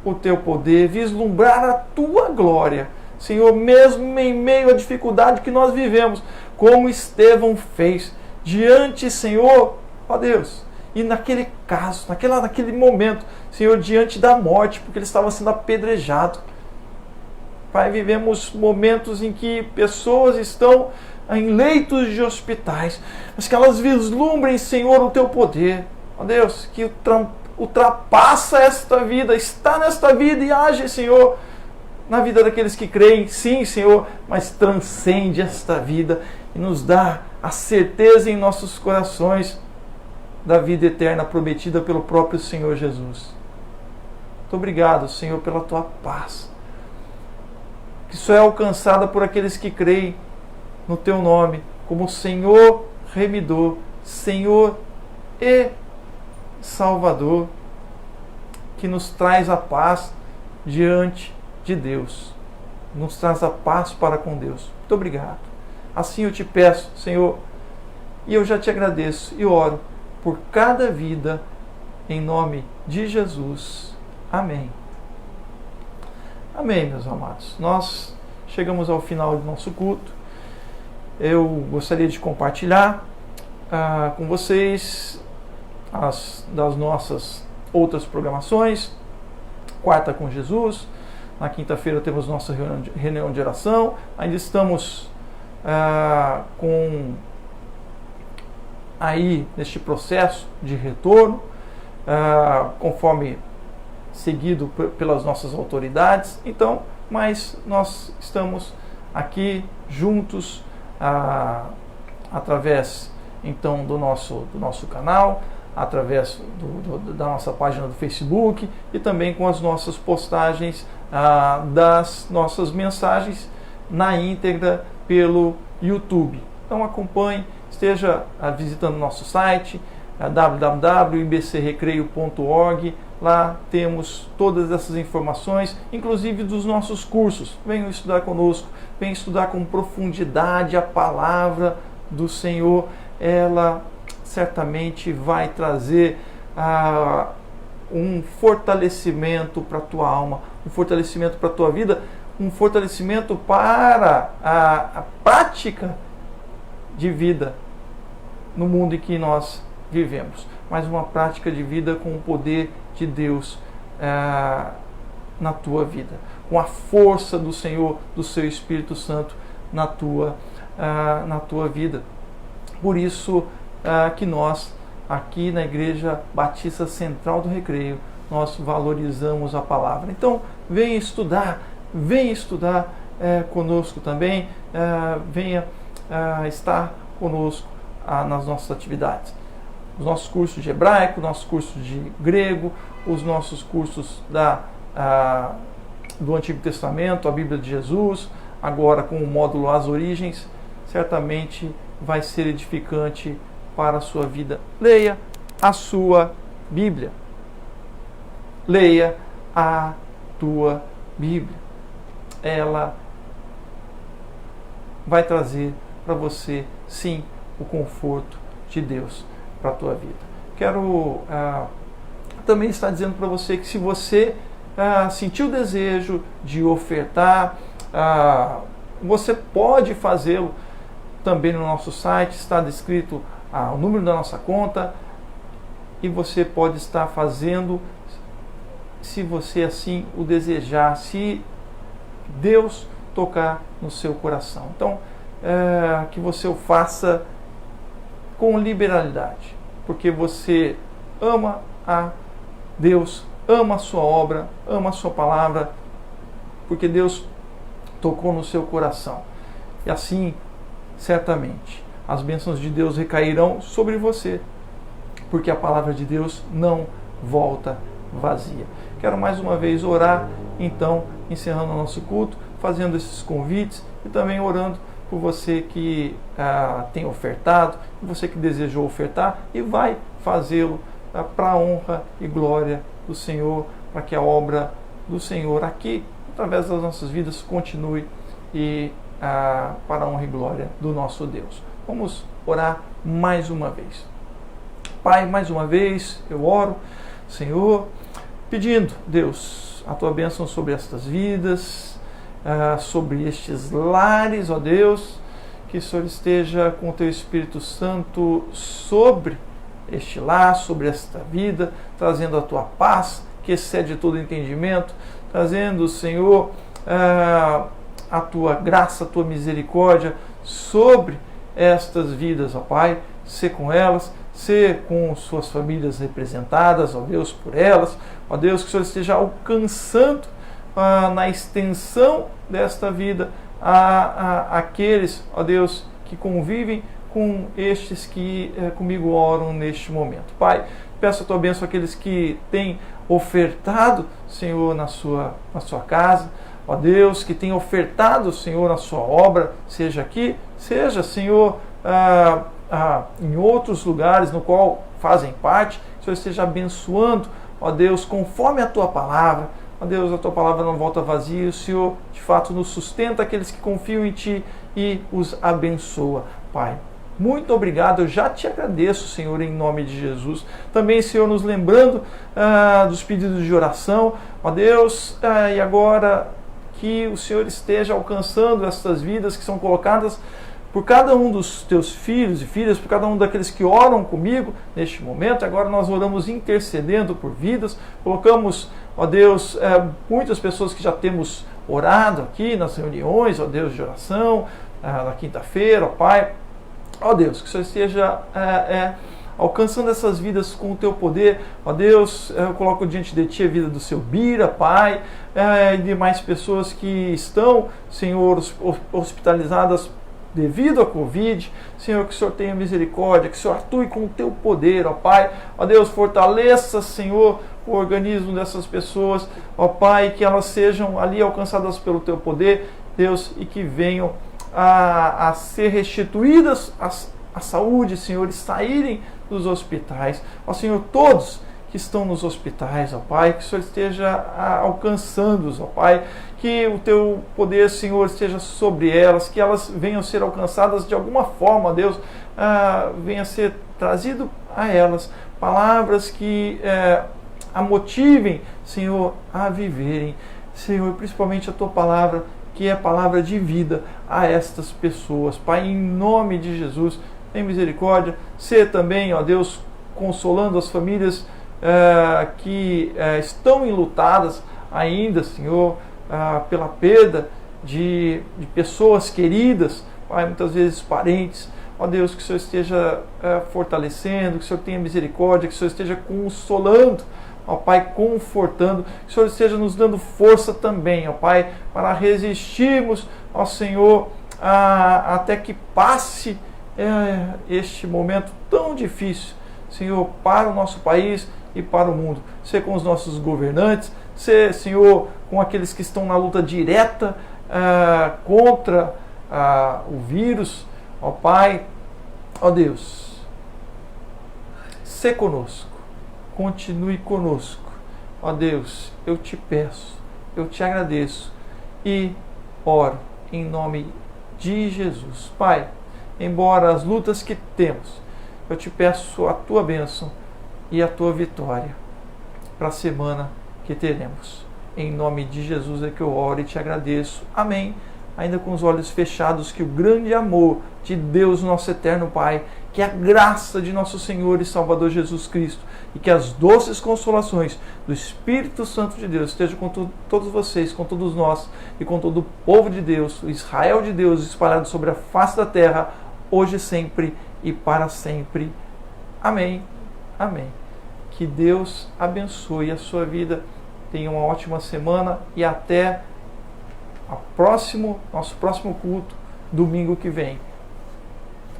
o Teu poder, vislumbrar a Tua glória, Senhor, mesmo em meio à dificuldade que nós vivemos, como Estevão fez diante, Senhor, ó Deus, e naquele caso, naquele momento, Senhor, diante da morte, porque ele estava sendo apedrejado. Pai, vivemos momentos em que pessoas estão em leitos de hospitais, mas que elas vislumbrem, Senhor, o Teu poder, ó Deus, que ultrapassa esta vida, está nesta vida e age, Senhor, na vida daqueles que creem, sim, Senhor, mas transcende esta vida e nos dá a certeza em nossos corações da vida eterna prometida pelo próprio Senhor Jesus. Muito obrigado, Senhor, pela Tua paz, que só é alcançada por aqueles que creem no Teu nome, como Senhor Remidor, Senhor e Salvador, que nos traz a paz diante de Deus, nos traz a paz para com Deus. Muito obrigado. Assim eu te peço, Senhor, e eu já te agradeço e oro por cada vida, em nome de Jesus. Amém. Amém, meus amados. Nós chegamos ao final do nosso culto. Eu gostaria de compartilhar com vocês das nossas outras programações. Quarta com Jesus. Na quinta-feira temos nossa reunião de oração. Ainda estamos aí neste processo de retorno, conforme seguido pelas nossas autoridades. Então, mas nós estamos aqui juntos através então do nosso canal, através da nossa página do Facebook e também com as nossas postagens das nossas mensagens na íntegra pelo YouTube. Então acompanhe, esteja visitando nosso site www.ibcrecreio.org. Lá temos todas essas informações, inclusive dos nossos cursos. Venham estudar conosco, venham estudar com profundidade a palavra do Senhor. Ela certamente vai trazer um fortalecimento para a tua alma, um fortalecimento para a tua vida, um fortalecimento para a prática de vida no mundo em que nós vivemos, mas uma prática de vida com o poder de Deus na tua vida, com a força do Senhor, do seu Espírito Santo na tua vida. Por isso que nós, aqui na Igreja Batista Central do Recreio, nós valorizamos a palavra. Então, venha estudar conosco também, venha estar conosco nas nossas atividades. Os nossos cursos de hebraico, nossos cursos de grego, os nossos cursos do Antigo Testamento, a Bíblia de Jesus, agora com o módulo As Origens, certamente vai ser edificante para a sua vida. Leia a sua Bíblia. Leia a tua Bíblia. ela vai trazer para você, sim, o conforto de Deus para a tua vida. Quero também estar dizendo para você que se você sentir o desejo de ofertar, você pode fazê-lo também no nosso site, está descrito o número da nossa conta, e você pode estar fazendo se você assim o desejar, se Deus tocar no seu coração. Então, que você o faça com liberalidade, porque você ama a Deus, ama a sua obra, ama a sua palavra, porque Deus tocou no seu coração. E assim, certamente, as bênçãos de Deus recairão sobre você, porque a palavra de Deus não volta vazia. Quero mais uma vez orar, então, encerrando o nosso culto, fazendo esses convites e também orando por você que tem ofertado, você que desejou ofertar e vai fazê-lo para a honra e glória do Senhor, para que a obra do Senhor aqui, através das nossas vidas, continue e para a honra e glória do nosso Deus. Vamos orar mais uma vez. Pai, mais uma vez eu oro, Senhor, pedindo, Deus, a tua bênção sobre estas vidas, sobre estes lares, ó Deus, que o Senhor esteja com o teu Espírito Santo sobre este lar, sobre esta vida, trazendo a tua paz, que excede todo entendimento, trazendo, Senhor, a tua graça, a tua misericórdia sobre estas vidas, ó Pai, ser com elas, ser com suas famílias representadas, ó Deus, por elas, ó Deus, que o Senhor esteja alcançando na extensão desta vida aqueles, ó Deus, que convivem com estes que comigo oram neste momento. Pai, peço a tua bênção àqueles que têm ofertado, Senhor, na sua casa, ó Deus, que têm ofertado, Senhor, na sua obra, seja aqui, seja, Senhor, em outros lugares no qual fazem parte, que o Senhor esteja abençoando, ó Deus, conforme a tua palavra. Ó Deus, a tua palavra não volta vazia, o Senhor de fato nos sustenta aqueles que confiam em ti e os abençoa, Pai. Muito obrigado, eu já te agradeço, Senhor, em nome de Jesus. Também, Senhor, nos lembrando dos pedidos de oração, ó Deus, e agora que o Senhor esteja alcançando estas vidas que são colocadas por cada um dos teus filhos e filhas, por cada um daqueles que oram comigo neste momento. Agora nós oramos intercedendo por vidas, colocamos, ó Deus, muitas pessoas que já temos orado aqui nas reuniões, ó Deus, de oração, na quinta-feira, ó Pai. Ó Deus, que o Senhor esteja alcançando essas vidas com o teu poder. Ó Deus, eu coloco diante de ti a vida do seu Bira, Pai, e demais pessoas que estão, Senhor, hospitalizadas devido à Covid. Senhor, que o Senhor tenha misericórdia, que o Senhor atue com o teu poder, ó Pai. Ó Deus, fortaleça, Senhor, o organismo dessas pessoas, ó Pai, que elas sejam ali alcançadas pelo teu poder, Deus, e que venham a ser restituídas a saúde, Senhor, e saírem dos hospitais. Ó Senhor, todos que estão nos hospitais, ó Pai, que o Senhor esteja alcançando-os, ó Pai, que o teu poder, Senhor, esteja sobre elas, que elas venham ser alcançadas de alguma forma, ó Deus, venha ser trazido a elas palavras que a motivem, Senhor, a viverem, Senhor, principalmente a tua palavra, que é a palavra de vida a estas pessoas. Pai, em nome de Jesus, tem misericórdia. Ser também, ó Deus, consolando as famílias que estão enlutadas ainda, Senhor, pela perda de pessoas queridas, Pai, muitas vezes parentes. Ó Deus, que o Senhor esteja fortalecendo, que o Senhor tenha misericórdia, que o Senhor esteja consolando, ó Pai, confortando, que o Senhor esteja nos dando força também, ó Pai, para resistirmos, ó Senhor, até que passe este momento tão difícil, Senhor, para o nosso país e para o mundo. Ser com os nossos governantes, ser, Senhor, com aqueles que estão na luta direta contra o vírus, ó Pai, ó Deus, ser conosco. Continue conosco. Ó Deus, eu te peço, eu te agradeço e oro em nome de Jesus. Pai, embora as lutas que temos, eu te peço a tua bênção e a tua vitória para a semana que teremos. Em nome de Jesus é que eu oro e te agradeço. Amém. Ainda com os olhos fechados, que o grande amor de Deus, nosso eterno Pai, que a graça de nosso Senhor e Salvador Jesus Cristo e que as doces consolações do Espírito Santo de Deus estejam com todos vocês, com todos nós e com todo o povo de Deus, o Israel de Deus espalhado sobre a face da terra, hoje, sempre e para sempre. Amém. Amém. Que Deus abençoe a sua vida. Tenha uma ótima semana e até nosso próximo culto, domingo que vem,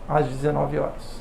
às 19 horas.